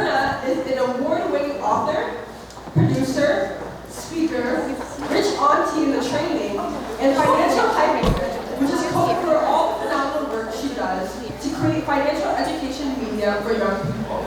Berna is an award-winning author, producer, speaker, rich auntie in the training, and financial hypewoman, which is code for all the phenomenal work she does to create financial education media for young people.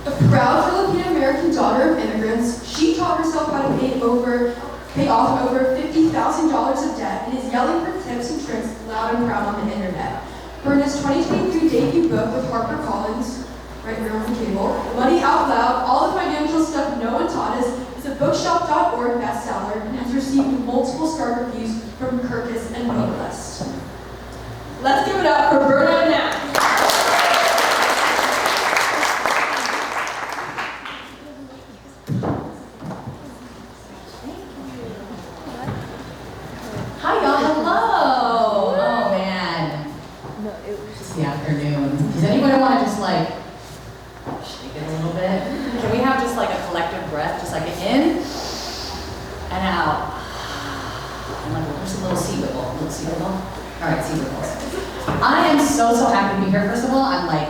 A proud Filipino-American daughter of immigrants, she taught herself how to pay off over $50,000 of debt and is yelling for tips and tricks loud and proud on the internet. Berna's 2023 debut book with HarperCollins, right here on the table, Money Out Loud, All the Financial Stuff No One Taught Us, is a bookshelf.org bestseller and has received multiple star reviews from Kirkus and Booklist. Let's give it up for Berna Anat. Hi y'all, hello! Oh man, it's the afternoon. Does anybody want to just like shake it a little bit? Can we have just like a collective breath, just like in and out? And like just a little sea wiggle, All right, sea wiggles. I am so happy to be here. First of all, I'm like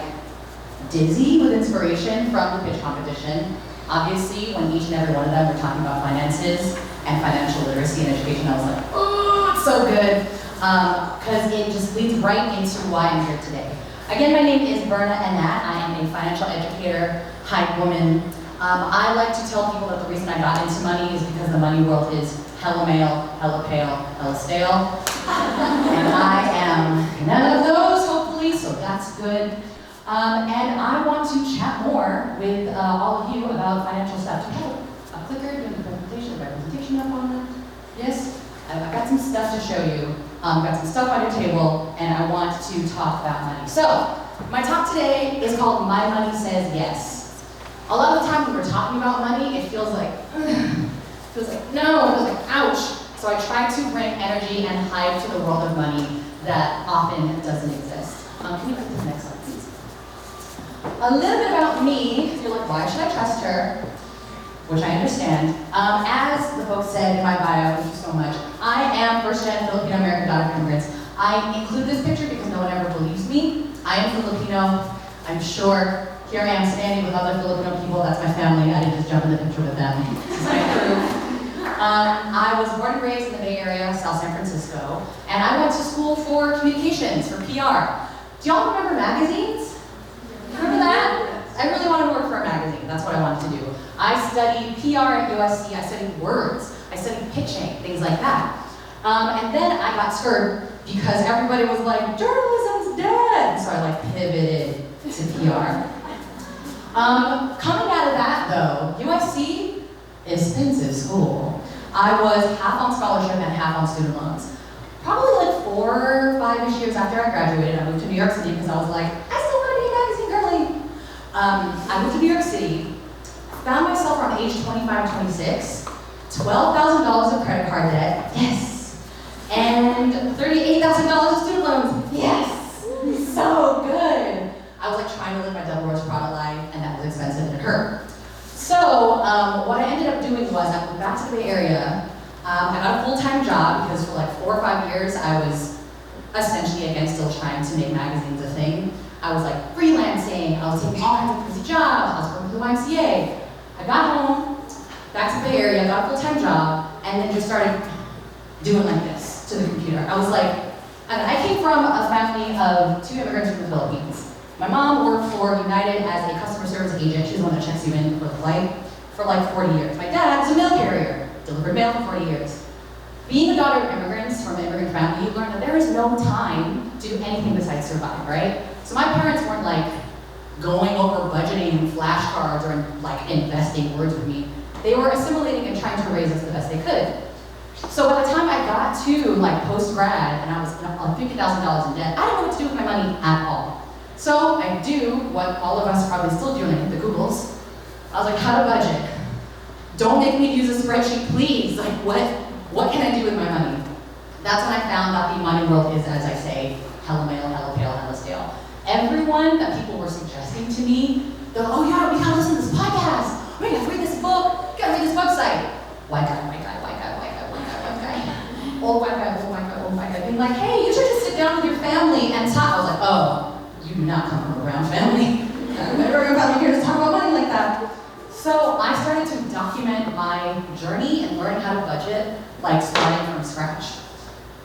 dizzy with inspiration from the pitch competition. Obviously, when each and every one of them were talking about finances and financial literacy and education, I was like, oh, it's so good, because it just leads right into why I'm here today. Again, my name is Berna Anat. I am a financial educator, Hypewoman. I like to tell people that the reason I got into money is because the money world is hella male, hella pale, hella stale. And I am none of those, hopefully, so that's good. And I want to chat more with all of you about financial stuff. Do you have a clicker? Do you have a presentation up on that? Yes? I've got some stuff to show you. I've got some stuff on your table, and I want to talk about money. So, my talk today is called My Money Says Yes. A lot of the time when we're talking about money, it feels like, no, it feels like, ouch. So I try to bring energy and hype to the world of money that often doesn't exist. Can you put this next slide, please? A little bit about me, because you're like, why should I trust her? Which I understand. As the folks said in my bio, thank you so much, I am first-gen Filipino-American daughter of immigrants. I include this picture because no one ever believes me. I am Filipino, I'm sure. Here I am standing with other Filipino people, that's my family. I didn't just jump in the picture with them. This is my crew. I was born and raised in the Bay Area, South San Francisco, and I went to school for communications, for PR. Do y'all remember magazines? Remember that? I really wanted to work for a magazine. That's what I wanted to do. I studied PR at USC. I studied words. I studied pitching, things like that. And then I got scared because everybody was like, journalism's dead. So I like pivoted to PR. Coming out of that though, USC, expensive school. I was half on scholarship and half on student loans. Probably like 4 or 5-ish years after I graduated, I moved to New York City because I was like, I still want to be a magazine girly. I moved to New York City, found myself around age 25, 26, $12,000 of credit card debt, yes, and $38,000 of student loans, yes, so good. I was like trying to live my Devil Wears Prada life, and that was expensive and it hurt. So what I ended up doing was I moved back to the Bay Area. I got a full-time job because for like 4 or 5 years I was essentially again still trying to make magazines a thing. I was like freelancing, I was taking all kinds of crazy jobs, I was working for the YMCA. I got home, back to the Bay Area, got a full-time job, and then just started doing like this to the computer. I was like, I came from a family of 2 immigrants from the Philippines. My mom worked for United as a customer service agent. She's the one that checks you in for the flight for like 40 years. My dad was a mail carrier, delivered mail for 40 years. Being a daughter of immigrants from an immigrant family, you learn that there is no time to do anything besides survive, right? So my parents weren't like going over budgeting and flashcards or like investing words with me. They were assimilating and trying to raise us the best they could. So by the time I got to like post-grad and I was on $50,000 in debt, I didn't know what to do with my money at all. So I do what all of us probably still do when I hit the Googles. I was like, how to budget? Don't make me use a spreadsheet, please. Like what can I do with my money? That's when I found that the money world is, as I say, hella male, hella pale, hella stale. Everyone that people were suggesting to me, they're like, oh yeah, we gotta listen to this podcast. We gotta read this book. We gotta read this website. White guy, white guy, white guy, white guy, white guy, white guy. Old white guy, old white guy, old white guy. Being like, hey, you should just sit down with your family and talk. I was like, oh, you do not come from a brown family. I better like starting from scratch.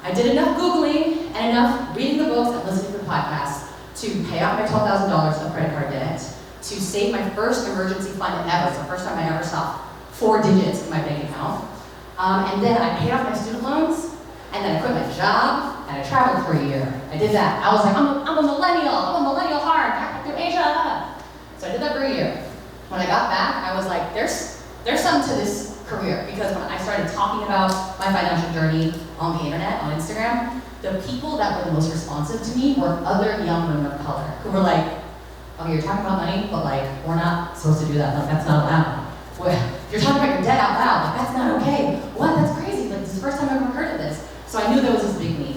I did enough Googling and enough reading the books and listening to the podcasts to pay off my $12,000 of credit card debt, to save my first emergency fund ever. It's the first time I ever saw 4 digits in my bank account. And then I paid off my student loans, and then I quit my job, and I traveled for a year. I did that. I was like, I'm a millennial heart, back through Asia. So I did that for a year. When I got back, I was like, there's something to this career, because when I started talking about my financial journey on the internet, on Instagram, the people that were the most responsive to me were other young women of color who were like, okay, you're talking about money, but like, we're not supposed to do that. Like, that's not allowed. You're talking about your debt out loud. Like, that's not okay. What? That's crazy. Like, this is the first time I've ever heard of this. So I knew there was this big need.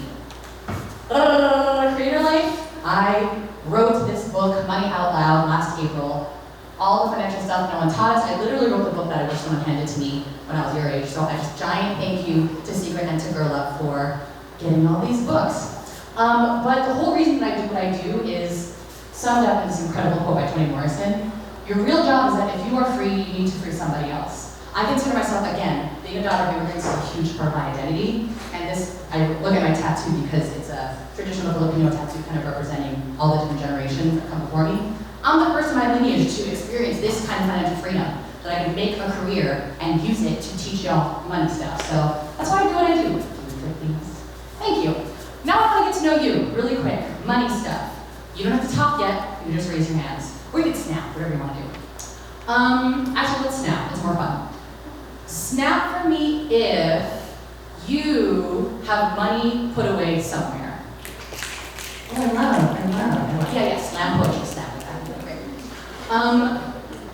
Creator Life, I wrote this book, Money Out Loud, last April. All the financial stuff no one taught us. I literally wrote the book that I wish someone handed to me when I was your age. So I just giant thank you to Secret and to Girl Up for getting all these books. But the whole reason that I do what I do is summed up in this incredible quote by Toni Morrison. Your real job is that if you are free, you need to free somebody else. I consider myself, again, being a daughter of immigrants is a huge part of my identity. And this, I look at my tattoo because it's a traditional Filipino tattoo kind of representing all the different generations that come before me. I'm the first in my lineage to experience this kind of financial freedom, that I can make a career and use it to teach y'all money stuff. So that's why I do what I do. Thank you. Now I want to get to know you really quick. Money stuff. You don't have to talk yet. You can just raise your hands. Or you can snap, whatever you want to do. Actually, let's snap. It's more fun. Snap for me if you have money put away somewhere. Oh, I love. Yeah, slam push, snap. Great.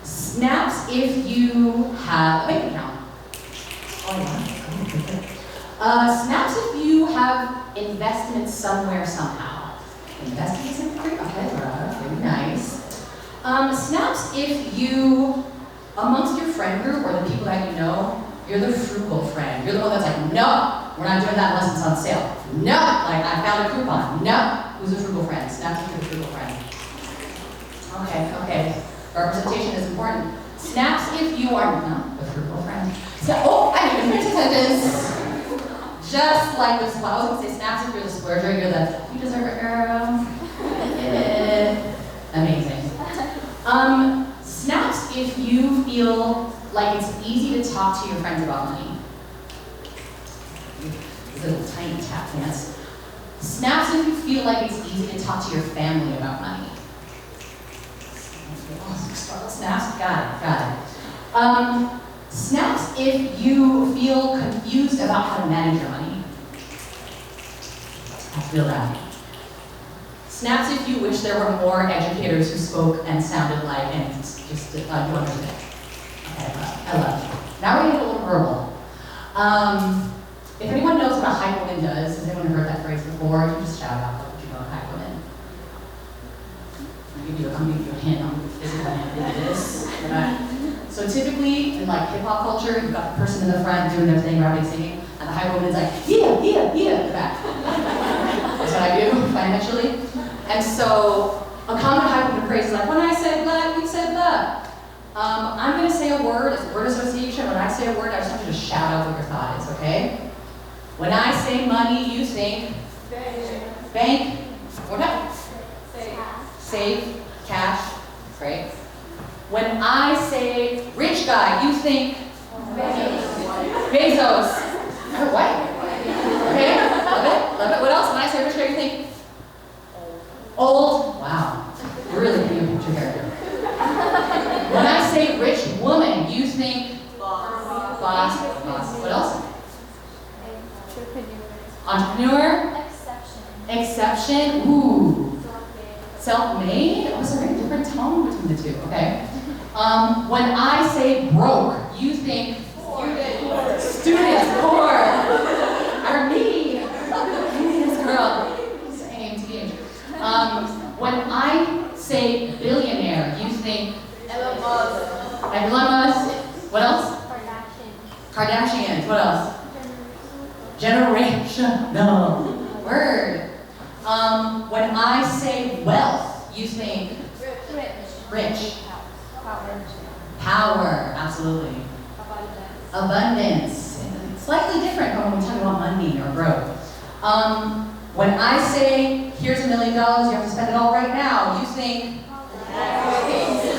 Snaps if you have a bank account. Oh, yeah. Snaps if you have investments somewhere, somehow. Investments in free? Okay, very nice. Snaps if you, amongst your friend group or the people that you know, you're the frugal friend. You're the one that's like, no, we're not doing that unless it's on sale. No, like I found a coupon. No, who's a frugal friend? Snaps if you're the frugal friend. Okay. Representation is important. Snaps if you are not the frugal friend. So, I didn't even finish the sentence. Just like this, well, I was gonna say snaps if you're the splurger, you're the, you deserve it, girl. Yeah. Amazing. Snaps if you feel like it's easy to talk to your friends about money. These little tiny tap dance. Snaps if you feel like it's easy to talk to your family about money. Snaps, got it. Snaps if you feel confused about how to manage your money. I feel that. Snaps if you wish there were more educators who spoke and sounded like, and just you understand. Okay, I love it. Now we're going to get a little verbal. If anyone knows what a Hypewoman does, has anyone heard that phrase before? You just shout out, what would you know a Hypewoman? I'm gonna give you a hint, I'm gonna give you a physical hint. It is. Right? So typically, in like hip-hop culture, you've got the person in the front doing their thing, rapping, singing, and the Hypewoman is like, yeah, in the back. That's what I do financially. And so, a common Hypewoman phrase is like, when I say blah, you say blah. I'm going to say a word, it's word association. When I say a word, I just want you to shout out what your thought is, okay? When I say money, you think bank. What up? Save, cash, great. When I say rich guy, you think Bezos. What? Okay, love it. What else? When I say rich guy, you think old. Wow, you're really painting a picture here. When I say rich woman, you think boss. What else? Entrepreneur. Exception. Ooh. Self-made? Oh, so very different tone between the two. Okay. When I say broke, you think students, poor, or me. This girl. Same, TH. When I say billionaire, you think Elon Musk. What else? Kardashians. What else? Generational. Word. When I say wealth, you think rich. Power. Absolutely. Abundance. Slightly different from when we talk about money or growth. When I say, here's $1 million, you have to spend it all right now, you think,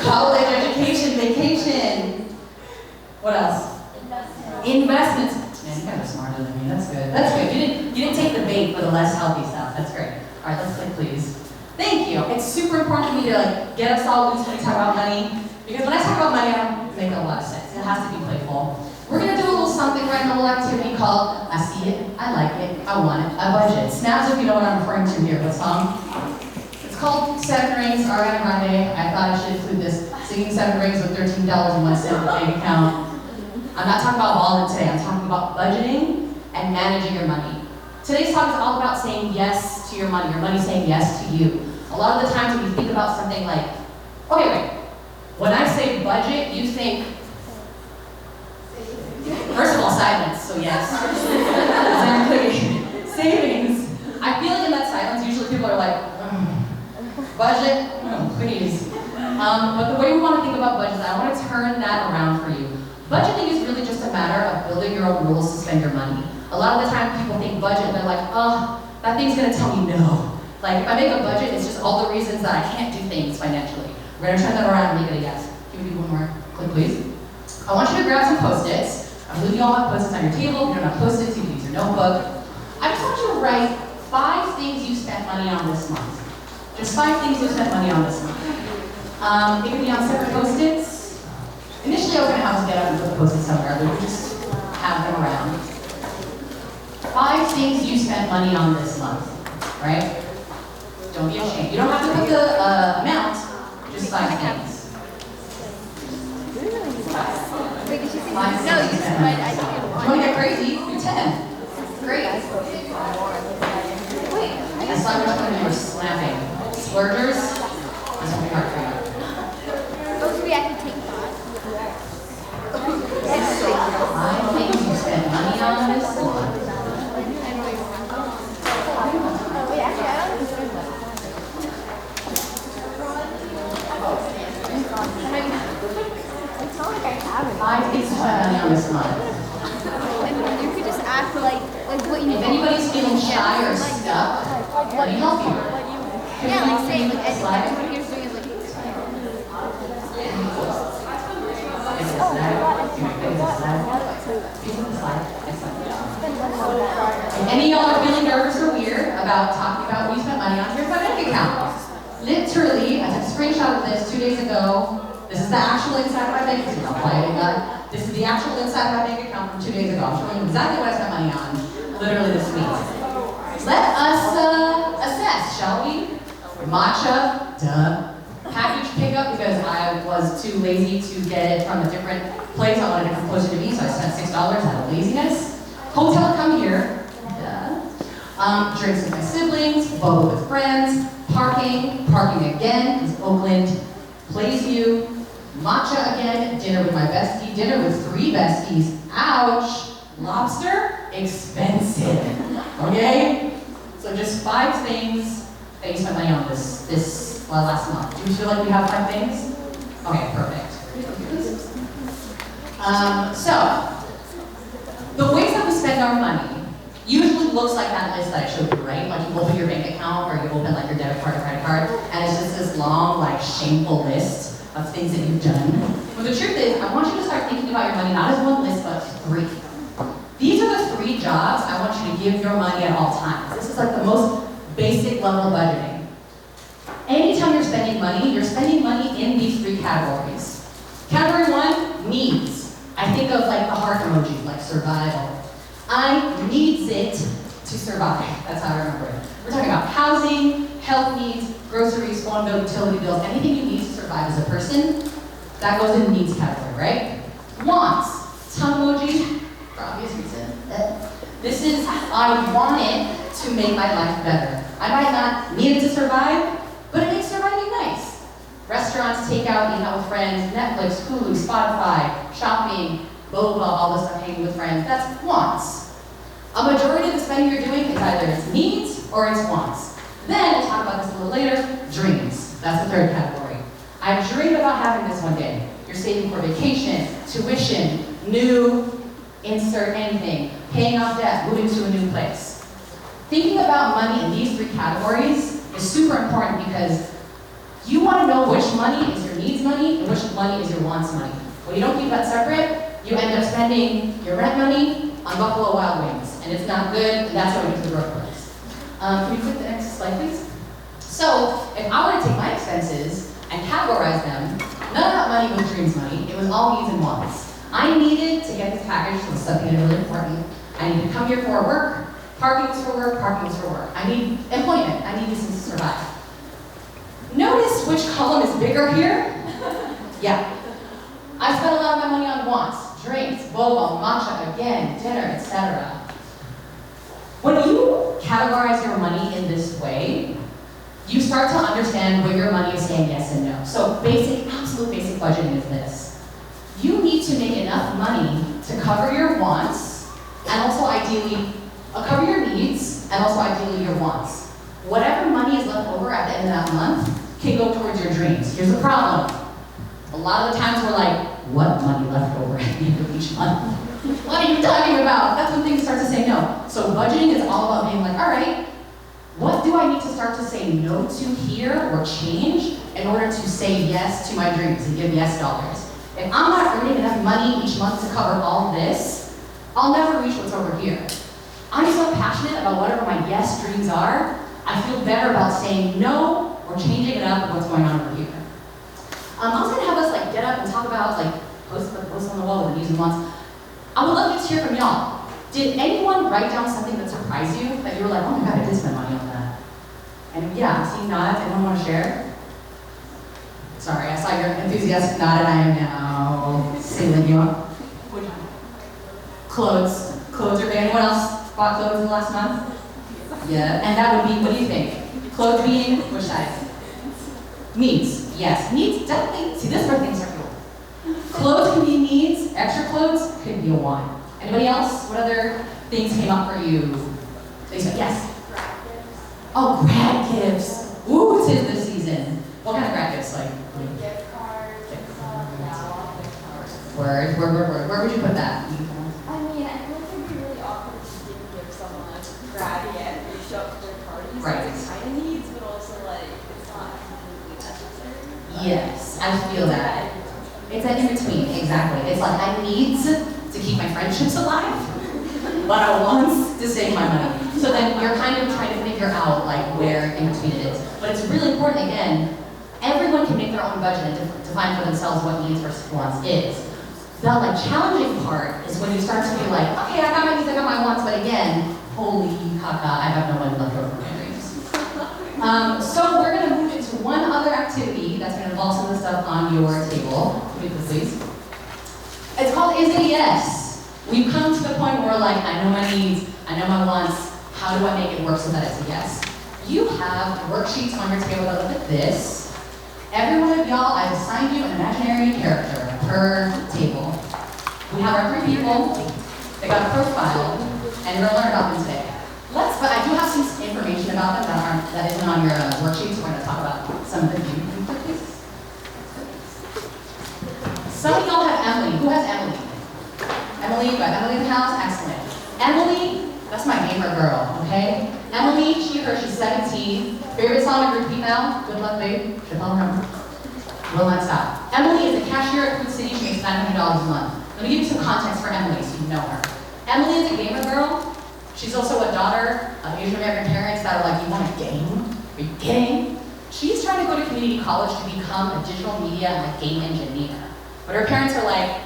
college, education, vacation. What else? Investments. Man, you guys are smarter than me. That's good. That's good. You didn't take the bait for the less healthy stuff. That's great. All right, let's click, please. Thank you. It's super important for me to get us all loose when we talk about money, because when I talk about money, I don't make a lot of sense. It has to be playful. We're gonna do a little something right now, a little activity called I see it, I like it, I want it, I budget. Snaps if you know what I'm referring to here. What song? It's called Seven Rings, Ariana Grande. I thought I should include this. Singing Seven Rings with $13.01 bank account. I'm not talking about wallet today, I'm talking about budgeting and managing your money. Today's talk is all about saying yes to your money saying yes to you. A lot of the times when you think about something like, okay, wait, when I say budget, you think, first of all, silence, so yes. Exactly. Savings. I feel like in that silence, usually people are like, budget? Oh, please. But the way we want to think about budgets, I want to turn that around for you. Budgeting is really just a matter of building your own rules to spend your money. A lot of the time people think budget and they're like, oh, that thing's gonna tell me no. Like if I make a budget, it's just all the reasons that I can't do things financially. We're gonna turn that around and make it a yes. Can we do one more click, please? I want you to grab some Post-its. I believe you all have Post-its on your table. If you don't have Post-its, you can use your notebook. I just want you to write 5 things you spent money on this month. Just 5 things you spent money on this month. It could be on separate Post-its. Initially, I was going to have us get up and put the Post-its somewhere, but we just have them around. 5 things you spent money on this month, right? Don't be ashamed. You don't have to put the amount, just 5 things. 5 things you spent money on. If you want to get crazy, do 10. Great. I saw which one you were snapping. Splurgers? This will be hard for you. I think you spent money on this one. I think you spent money on this month. You could just ask like what you. If anybody's feeling shy or stuck, let me help you. Yeah, like say like what you're doing is like. Any of y'all are feeling nervous or weird about talking about what you spent money on? Here's my bank account. Literally, I took a screenshot of this 2 days ago. This is the actual inside of my bank account. This is the actual inside of my bank account from 2 days ago. I'm showing you exactly what I spent money on, literally this week. Let us assess, shall we? Matcha, duh. Package pickup because I was too lazy to get it from a different place. I wanted it to come closer to me, so I spent $6 out of laziness. Hotel, come here. Duh. Drinks with my siblings, bubble with friends, parking again, because Oakland plays you. Matcha again, dinner with my bestie, dinner with 3 besties. Ouch. Lobster, expensive. Okay? So just 5 things that you spent money on this last month. Do you feel like we have 5 things? Okay, perfect. So, the ways that we spend our money usually looks like that list that I showed you, right? Like you open your bank account or you open like your debit card or credit card, and it's just this long, like shameful list of things that you've done. But the truth is, I want you to start thinking about your money not as one list, but 3. These are the 3 jobs I want you to give your money at all times. This is like the most basic level budgeting. Anytime you're spending money in these 3 categories. Category 1, needs. I think of like the heart emoji, like survival. I needs it to survive. That's how I remember it. We're talking about housing, health needs, groceries, phone bill, utility bills, anything you need to survive as a person, that goes in the needs category, right? Wants. Tongue emoji, for obvious reason. This is, I want it to make my life better. I might not need it to survive, but it makes surviving nice. Restaurants, takeout, eating out with friends, Netflix, Hulu, Spotify, shopping, boba, all this stuff, hanging with friends. That's wants. A majority of the spending you're doing is either it's needs or it's wants. Then, we'll talk about this a little later, dreams. That's the 3rd category. I dream about having this one day. You're saving for vacation, tuition, new insert anything, paying off debt, moving to a new place. Thinking about money in these three categories is super important because you want to know which money is your needs money and which money is your wants money. When you don't keep that separate, you end up spending your rent money on Buffalo Wild Wings, and it's not good, and that's why we get to the broke place. Can you click the next slide, please? So, if I were to take my expenses and categorize them, none of that money was dreams money, it was all needs and wants. I needed to get this package, so something that's really important. I need to come here for work, parking was for work, parking was for work. I need employment, I need these things to survive. Notice which column is bigger here? Yeah. I spent a lot of my money on wants, drinks, boba, matcha, again, dinner, etc. When you categorize your money in this way, you start to understand where your money is saying yes and no. So basic, absolute basic budgeting is this. You need to make enough money to cover your wants, and also ideally, cover your needs, and also ideally your wants. Whatever money is left over at the end of that month can go towards your dreams. Here's the problem. A lot of the times we're like, what money left over at the end of each month? What are you talking about? That's when things start to say no. So budgeting is all about being like, all right, what do I need to start to say no to here or change in order to say yes to my dreams and give yes dollars? If I'm not earning enough money each month to cover all this, I'll never reach what's over here. I'm so passionate about whatever my yes dreams are, I feel better about saying no or changing it up with what's going on over here. I was gonna have us like get up and talk about like post on the wall with the needs and wants. I would love to just hear from y'all. Did anyone write down something that surprised you that you were like, oh my god, I did spend money on that? And yeah, I'm seeing nods. Anyone want to share? Sorry, I saw your enthusiastic nod and I am now sailing you up. Clothes. Clothes are big. Anyone else bought clothes in the last month? Yeah, and that would be, what do you think? Clothes being, which side? Needs. Yes, needs definitely. See, this is where things are cool. Clothes can be needs, extra clothes could be a want. Anybody else? What other things came up for you? They said, yes? Grad gifts. Oh, grad gifts. Ooh, it's this season. What kind of grad gifts? Like Gift cards and stuff. Yeah. word. Where would you put that? I mean, I feel like it'd be really awkward to give someone a grad yet and they show up to their parties. Right. It's kind of needs, but also like it's not completely necessary. Yes, I feel that. It's an in-between, exactly. It's like I need to keep my friendships alive, but I want to save my money. So then you're kind of trying to figure out like where in between it is. But it's really important, again, everyone can make their own budget and define for themselves what needs versus wants is. The like challenging part is when you start to be like, okay, I got my needs, I got my wants, but again, holy caca, I have no money left over for my dreams. So we're gonna move into one other activity that's gonna involve some of the stuff on your table. Please. It's called Is It a Yes? We've come to the point where we're like, I know my needs, I know my wants, how do I make it work so that it's a yes? You have worksheets on your table that look at this. Every one of y'all, I've assigned you an imaginary character per table. We have our 3 people, they got a profile, and we're gonna learn about them today. But I do have some information about them that isn't on your worksheet, so we're gonna talk about some of the views. Some of y'all have Emily. Who has Emily? Emily, you got Emily in the house? Excellent. Emily, that's my gamer girl, okay? Emily, she's 17. Favorite song of repeat now? Good luck, babe. Should I remember? Will not stop. Emily is a cashier at Food City. She makes $900 a month. Let me give you some context for Emily so you know her. Emily is a gamer girl. She's also a daughter of Asian American parents that are like, you want a game? Are you kidding? She's trying to go to community college to become a digital media and a game engineer. But her parents are like,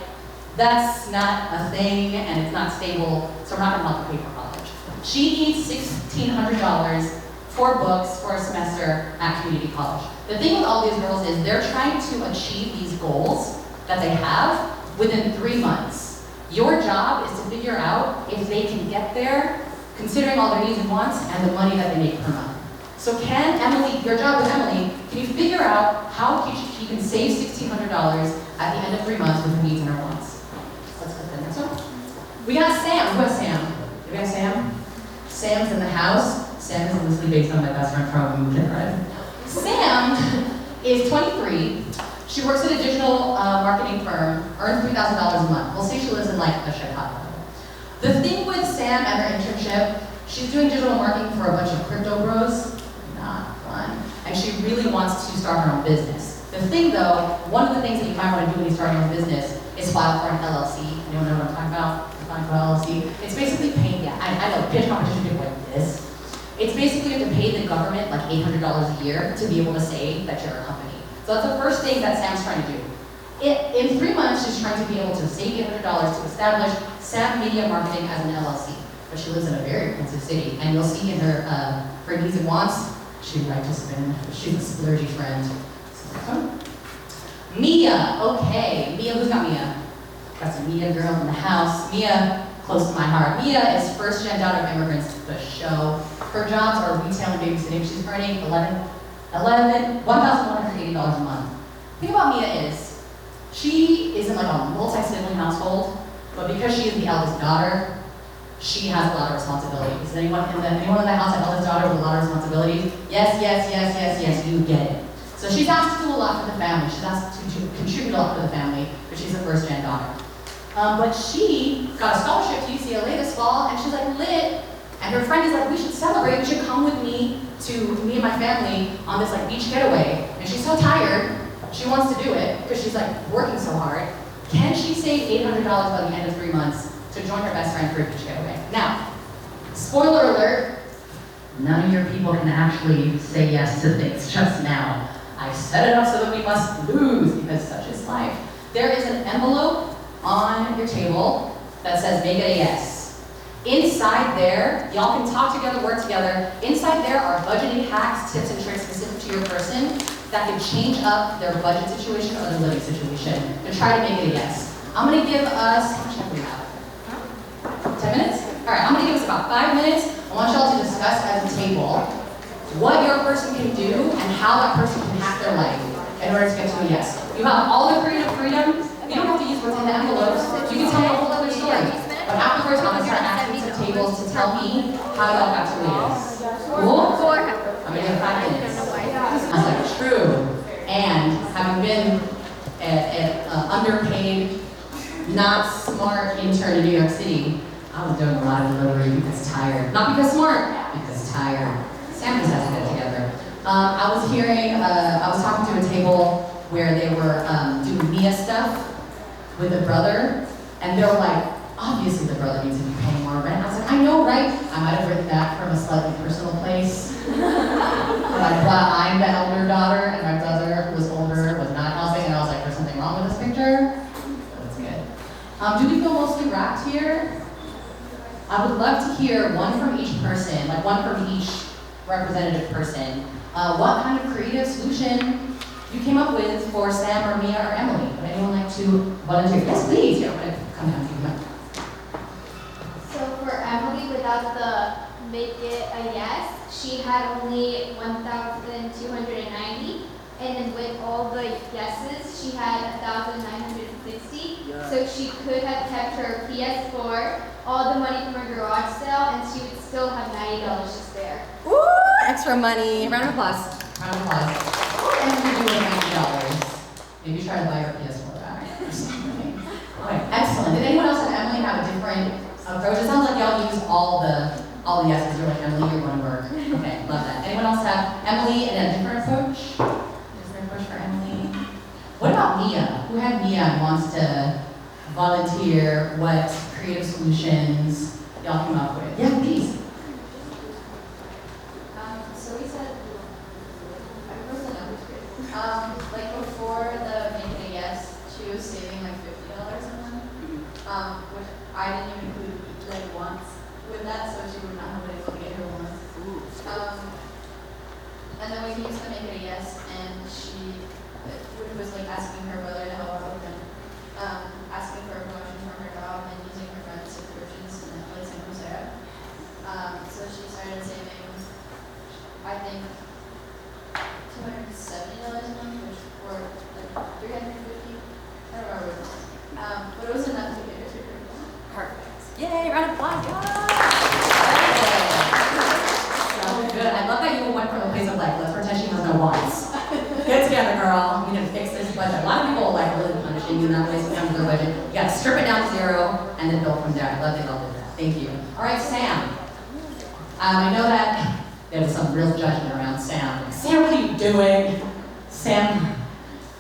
that's not a thing and it's not stable, so we're not gonna help her pay for college. She needs $1,600 for books for a semester at community college. The thing with all these girls is they're trying to achieve these goals that they have within 3 months. Your job is to figure out if they can get there, considering all their needs and wants and the money that they make per month. So can Emily, your job with Emily, can you figure out how she can save $1,600 at the end of 3 months with her needs and her wants? Let's go to the next one. We got Sam. Who has Sam? Do we have Sam? Sam's in the house. Sam is loosely based on my best friend from kindergarten. Sam is 23. She works at a digital marketing firm, earns $3,000 a month. We'll say she lives in like Chicago. The thing with Sam and her internship, she's doing digital marketing for a bunch of crypto bros. Not fun. And she really wants to start her own business. The thing though, one of the things that you might want to do when you start your own business is file for an LLC. Anyone know what I'm talking about? Applying for an LLC. It's basically paying, I know, pitch competition people like this. It's basically you have to pay the government like $800 a year to be able to say that you're a company. So that's the first thing that Sam's trying to do. In 3 months, she's trying to be able to save $800 to establish Sam Media Marketing as an LLC. But she lives in a very expensive city, and you'll see in her needs and wants, she'd like to spend. She's a splurgy friend. Mia, okay. Mia, who's got Mia? That's a Mia girl in the house. Mia, close to my heart. Mia is first-gen daughter of immigrants, the show. Her jobs are retail and babysitting. She's earning $1,180 a month. The thing about Mia is, she is in like a multi-sibling household, but because she is the eldest daughter, she has a lot of responsibility. Is anyone in the house an eldest daughter with a lot of responsibility? Yes, you get it. So she's asked to do a lot for the family. She's asked to contribute a lot for the family, but she's a first-gen daughter. But she got a scholarship to UCLA this fall, and she's like lit. And her friend is like, we should celebrate. You should come with me and my family on this like beach getaway. And she's so tired, she wants to do it because she's like working so hard. Can she save $800 by the end of 3 months to join her best friend for a beach getaway? Now, spoiler alert, none of your people can actually say yes to things just now. I set it up so that we must lose because such is life. There is an envelope on your table that says make it a yes. Inside there, y'all can talk together, work together. Inside there are budgeting hacks, tips, and tricks specific to your person that can change up their budget situation or their living situation to try to make it a yes. I'm gonna give us, how much time do we have? 10 minutes? All right, I'm gonna give us about 5 minutes. I want y'all to discuss at the table what your person can do and how that person can hack their life in order to get to a yes. You have all the creative freedom. You don't have to use what's in the envelopes. You can tell me a whole other story. But afterwards, I'm gonna start asking some tables to tell me how y'all got to a yes. Cool? I'm gonna give 5 minutes. I was like, true. And having been an underpaid, not smart intern in New York City, I was doing a lot of delivery because tired. Not because smart, because tired. Sam just has to get it together. I was talking to a table where they were doing Mia stuff with a brother, and they were like, obviously the brother needs to be paying more rent. I was like, I know, right? I might have written that from a slightly personal place. Like, well, I'm the elder daughter, and my brother, who was older, was not helping, and I was like, there's something wrong with this picture? That's good. Do we feel mostly wrapped here? I would love to hear one from each person, like one from each representative person. What kind of creative solution you came up with for Sam or Mia or Emily? Would anyone like to volunteer? Yes, please. Yeah, I'm going to come down to you. So for Emily, without the make it a yes, she had only 1,290, and then with all the yeses, she had 1,960. Yeah. So she could have kept her PS4, all the money from her garage sale, and she would still have $90 to spare. Woo! Extra money. Round of applause. Round of applause. What would Emily do with $90? Maybe try to buy her PS4 back or something. Okay, excellent. Did anyone else at Emily have a different approach? It sounds like y'all use all the yeses. You're like, Emily, you're going to work. Okay, love that. Anyone else have Emily and a different approach? Different approach for Emily. What about Mia? Who had Mia and wants to volunteer? What creative solutions y'all came up with? Yeah, please. So we said, I wrote the numbers good. Like before the make it a yes, she was saving like $50 a month, which I didn't even include like wants with that, so she would not have been able to get her wants. And then we used to make it a yes, and she was like asking her brother to help her with them, asking for a promotion from her job and using her friend's subscriptions to Netflix and Coursera. So she started saving, I think, $270 a month, or like $350. I don't remember what it was. But it was enough to get her to her. Perfect. Yay, round of applause. So good. I love that you went from a place of like, let's pretend she has no wants. Get together, girl. We need to fix this budget. A lot of people like really punishing you in that way sometimes with their budget. You gotta strip it down to 0 and then build from there. I love that y'all did that. Thank you. All right, Sam. I know that there was some real judgment around Sam. Like, Sam, what are you doing? Sam,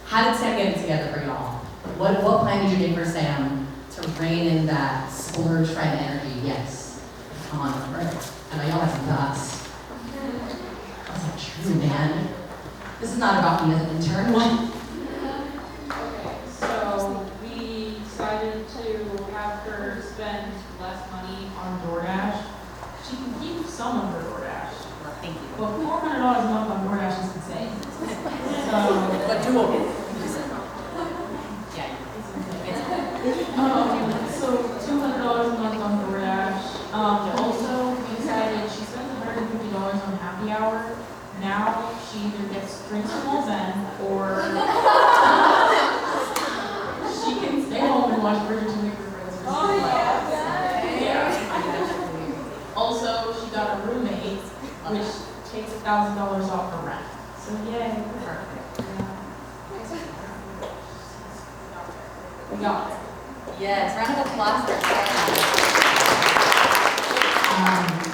how did Sam get it together for y'all? What plan did you make for Sam to rein in that splurge friend energy? Yes. Come on, right? I know y'all have some thoughts. That's not true, man. This is not about me as an intern. What? Okay, so we decided to have her spend less money on DoorDash. She can keep some of her DoorDash, Well, thank you. but $400 a month on DoorDash is insane. So, But doable. Yeah. so $200 a month on DoorDash. Also, we decided she spends $150 on happy hour. Now she either gets drinks from Old Ben or she can stay home and watch Bridgerton with her friends. Oh, Yeah. Also, she got a roommate, which takes $1,000 off her rent. So yay. We got it. Yes, round of applause for Sarah.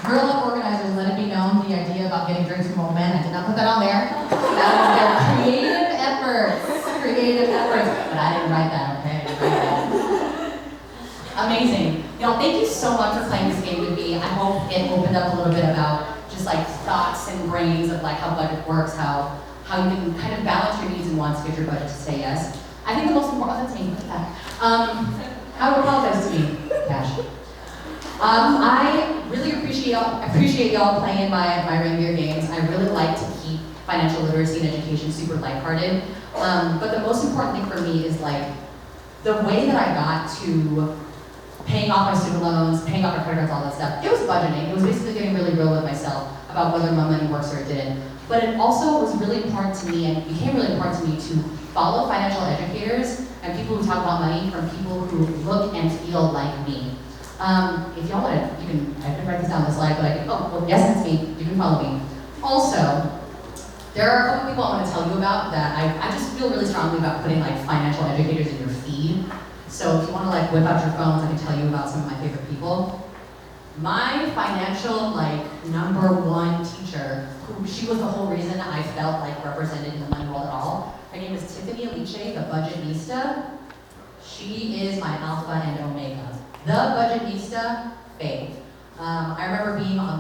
Girl Up organizers, let it be known the idea about getting drinks from old men. I did not put that on there. That was their creative efforts. But I didn't write that, okay? I didn't write that. Amazing. You know, thank you so much for playing this game with me. I hope it opened up a little bit about just like thoughts and brains of like how budget works, how you can kind of balance your needs and wants to get your budget to say yes. I think the most important thing, look at that. How to apologize to me, Cash. I really appreciate y'all playing my reindeer games. I really like to keep financial literacy and education super lighthearted. But the most important thing for me is like the way that I got to paying off my student loans, paying off my credit cards, all that stuff. It was budgeting. It was basically getting really real with myself about whether my money works or it didn't. But it also was really important to me and became really important to me to follow financial educators and people who talk about money from people who look and feel like me. If y'all want to, I can write this down on the slide, but yes, that's me. You can follow me. Also, there are a couple people I want to tell you about that I just feel really strongly about putting like financial educators in your feed. So if you want to like whip out your phones, I can tell you about some of my favorite people. My financial #1 teacher, she was the whole reason I felt like represented in the money world at all. Her name is Tiffany Aliche, the Budgetnista. She is my alpha and omega. The Budgetnista fave. I remember being on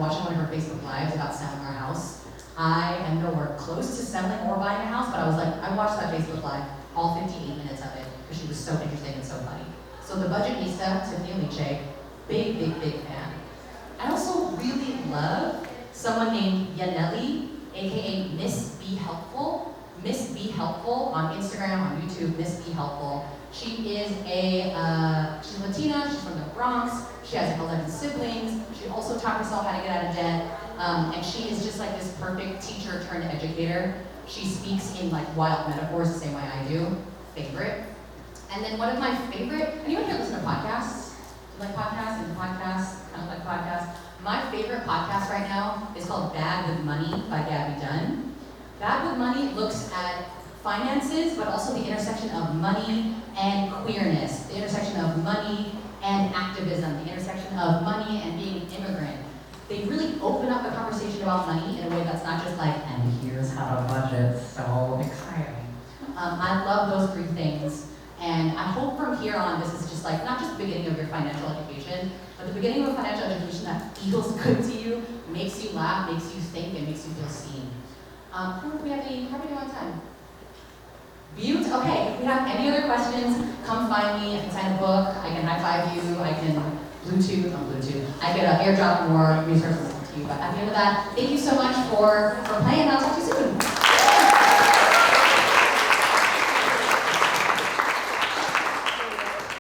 watching one of her Facebook lives about selling our house. I am nowhere close to selling or buying a house, but I watched that Facebook live, all 58 minutes of it, because she was so interesting and so funny. So the Budgetnista, Tiffany Aliche, big fan. I also really love someone named Yaneli, aka Miss Be Helpful. Miss Be Helpful on Instagram, on YouTube, Miss Be Helpful. She is she's Latina, she's from the Bronx, she has 11 siblings, she also taught herself how to get out of debt, and she is just like this perfect teacher turned educator. She speaks in like wild metaphors the same way I do. Favorite. And then one of my favorite, anyone here listen to podcasts? Do you like podcasts and podcasts? I don't like podcasts. My favorite podcast right now is called Bad with Money by Gabby Dunn. Bad with Money looks at finances, but also the intersection of money and queerness, the intersection of money and activism, the intersection of money and being an immigrant. They really open up the conversation about money in a way that's not just like, and here's how to budget, so exciting. I love those three things, and I hope from here on this is just like, not just the beginning of your financial education, but the beginning of a financial education that feels good to you, makes you laugh, makes you think, and makes you feel seen. How are we doing on time? Beaut. Okay, if we have any other questions, come find me. I can sign a book, I can high five you, I can I can airdrop more resources to you. But at the end of that, thank you so much for playing. I'll talk to you soon.